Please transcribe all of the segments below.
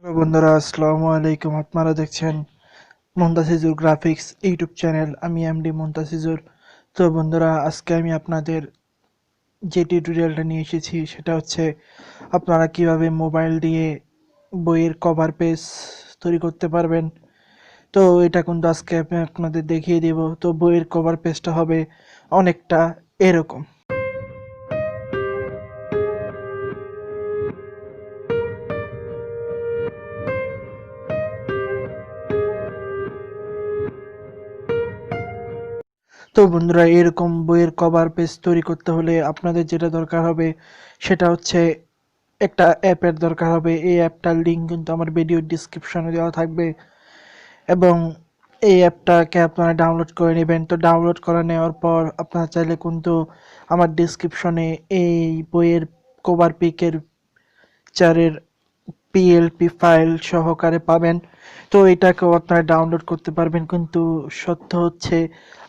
Hello বন্ধুরা, আসসালামু আলাইকুম। আপনারা দেখছেন মন্তাসিজুর গ্রাফিক্স ইউটিউব চ্যানেল। আমি এমডি মন্তাসিজুর। তো বন্ধুরা, আজকে আমি আপনাদের যে টিউটোরিয়ালটা নিয়ে এসেছি সেটা হচ্ছে আপনারা কিভাবে মোবাইল দিয়ে বইয়ের কভার পেজ তৈরি করতে পারবেন। তো এটা কিন্তু আজকে আমি আপনাদের দেখিয়ে দেব। তো বইয়ের কভার পেজটা হবে অনেকটা এরকম। তো বন্ধুরা, এরকম বইয়ের কভার পেজ তৈরি করতে হলে আপনাদের যেটা দরকার হবে সেটা হচ্ছে একটা অ্যাপের দরকার হবে। এই অ্যাপটার লিঙ্ক কিন্তু আমার ভিডিওর ডিসক্রিপশনে দেওয়া থাকবে এবং এই অ্যাপটাকে আপনারা ডাউনলোড করে নেবেন। তো ডাউনলোড করে নেওয়ার পর আপনারা চাইলে কিন্তু আমার ডিসক্রিপশনে এই বইয়ের কভার পিকের চারের পিএলপি ফাইল সহকারে পাবেন। তো এটাকেও আপনারা ডাউনলোড করতে পারবেন, কিন্তু সত্য হচ্ছে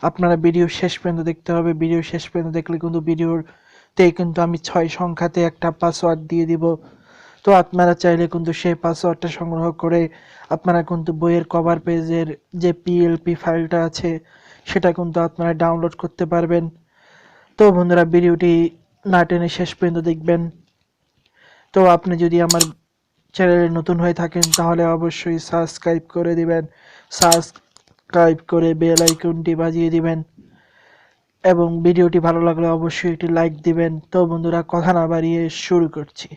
আপনারা ভিডিও শেষ পর্যন্ত দেখতে হবে। ভিডিও শেষ পর্যন্ত দেখলে কিন্তু ভিডিওতে কিন্তু আমি 6 সংখ্যাতে একটা পাসওয়ার্ড দিয়ে দিব। তো আপনারা চাইলে কিন্তু সেই পাসওয়ার্ডটা সংগ্রহ করে আপনারা কিন্তু বইয়ের কভার পেজের যে পিএলপি ফাইলটা আছে সেটা কিন্তু আপনারা ডাউনলোড করতে পারবেন। তো বন্ধুরা, ভিডিওটি না টেনে শেষ পর্যন্ত দেখবেন। তো আপনি যদি আমার চ্যানেলে নতুন হয়ে থাকেন তাহলে অবশ্যই সাবস্ক্রাইব করে দিবেন। সাবস্ক্রাইব করে বেল আইকনটি বাজিয়ে দিবেন এবং ভিডিওটি ভালো লাগলে অবশ্যই একটি লাইক দিবেন। তো বন্ধুরা, কথা না বাড়িয়ে শুরু করছি।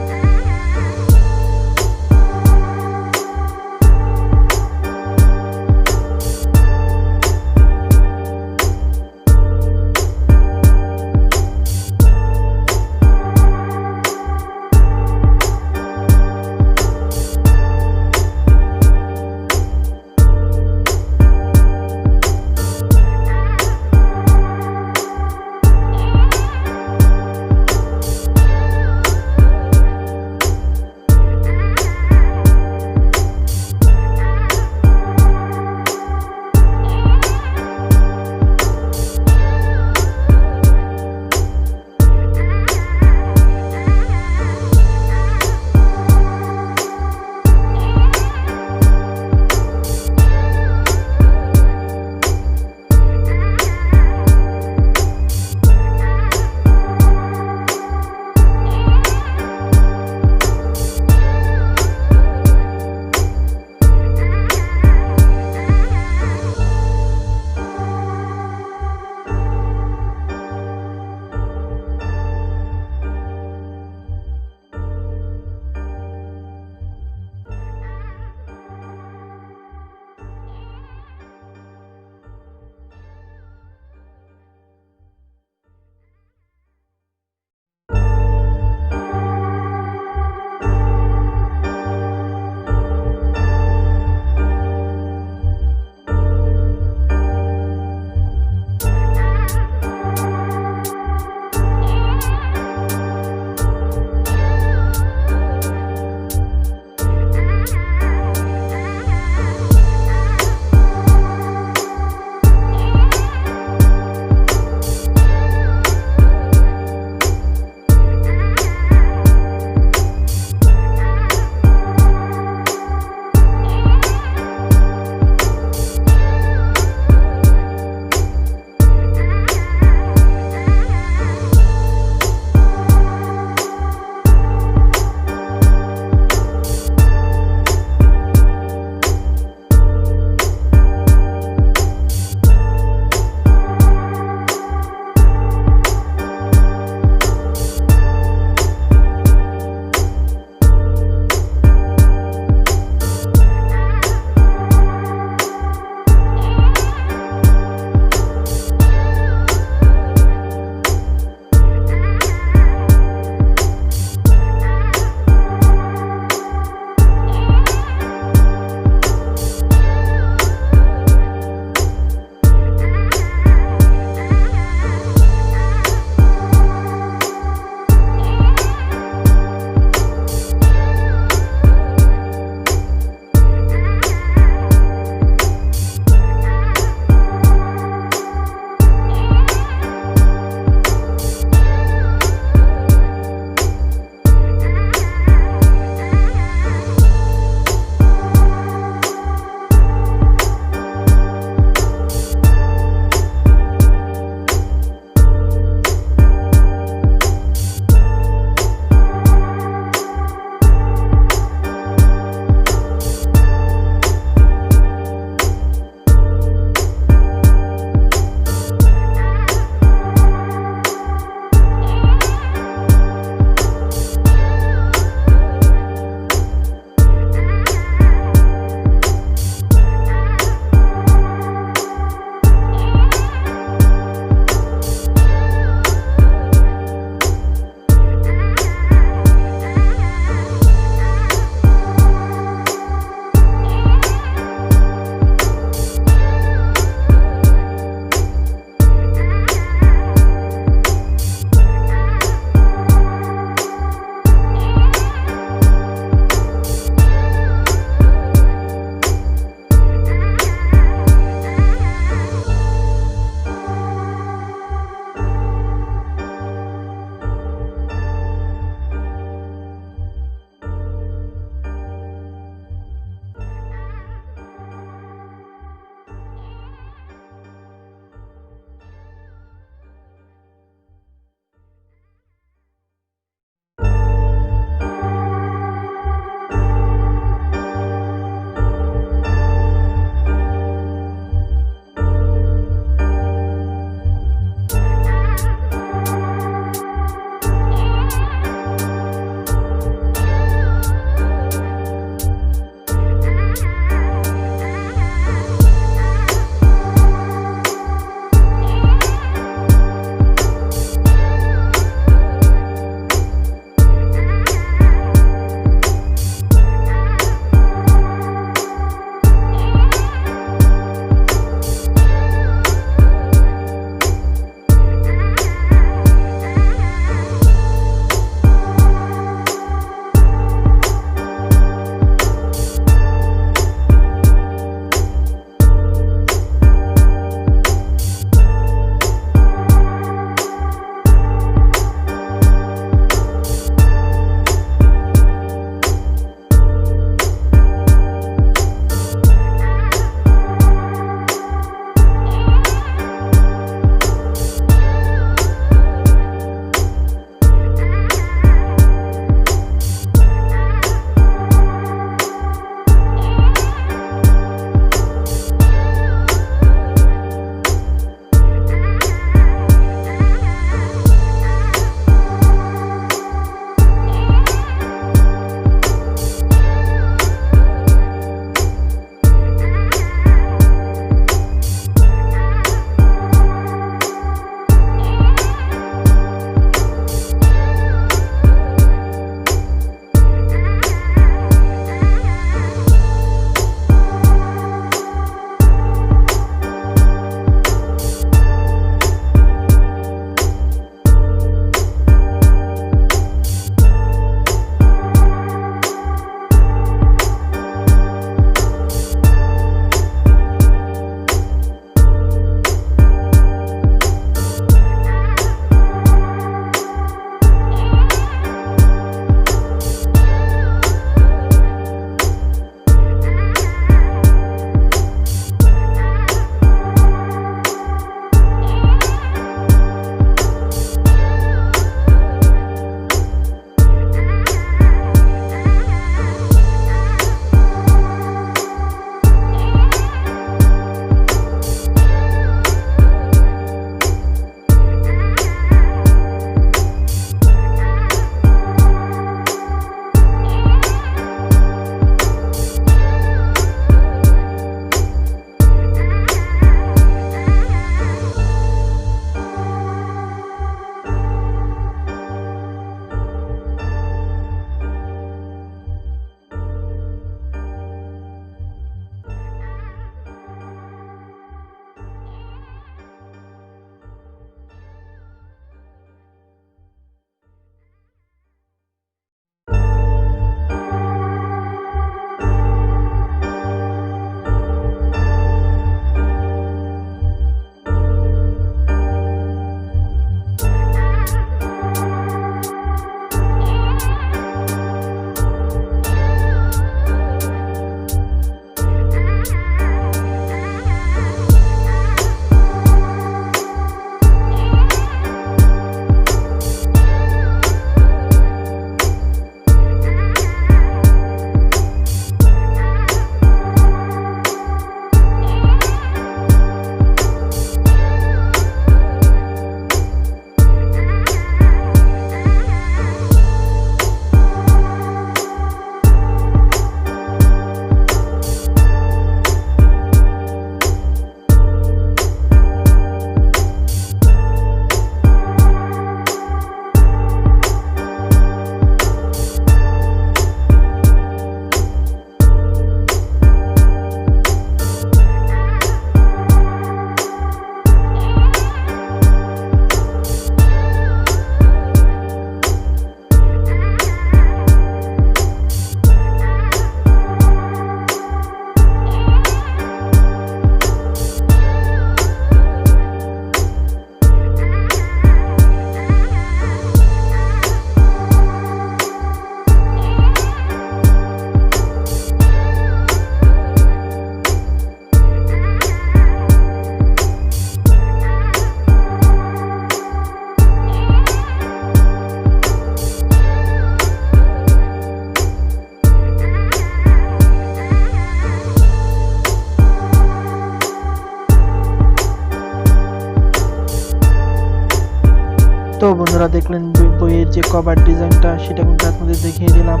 তো বন্ধুরা দেখলেন বইয়ের যে কভার ডিজাইনটা, সেটা কিন্তু আপনাদের দেখিয়ে দিলাম।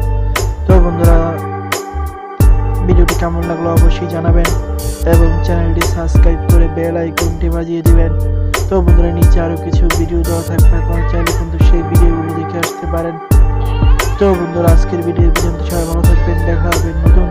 তো বন্ধুরা ভিডিওটি কেমন লাগলো অবশ্যই জানাবেন এবং চ্যানেলটি সাবস্ক্রাইব করে বেল আইকনটি বাজিয়ে দিবেন। তো বন্ধুরা নিচে আরও কিছু ভিডিও দেওয়া থাকবে, আপনারা চাইলে কিন্তু সেই ভিডিওগুলো দেখে আসতে পারেন। তো বন্ধুরা আজকের ভিডিও পর্যন্ত সবাই ভালো থাকবেন, দেখা হবে নতুন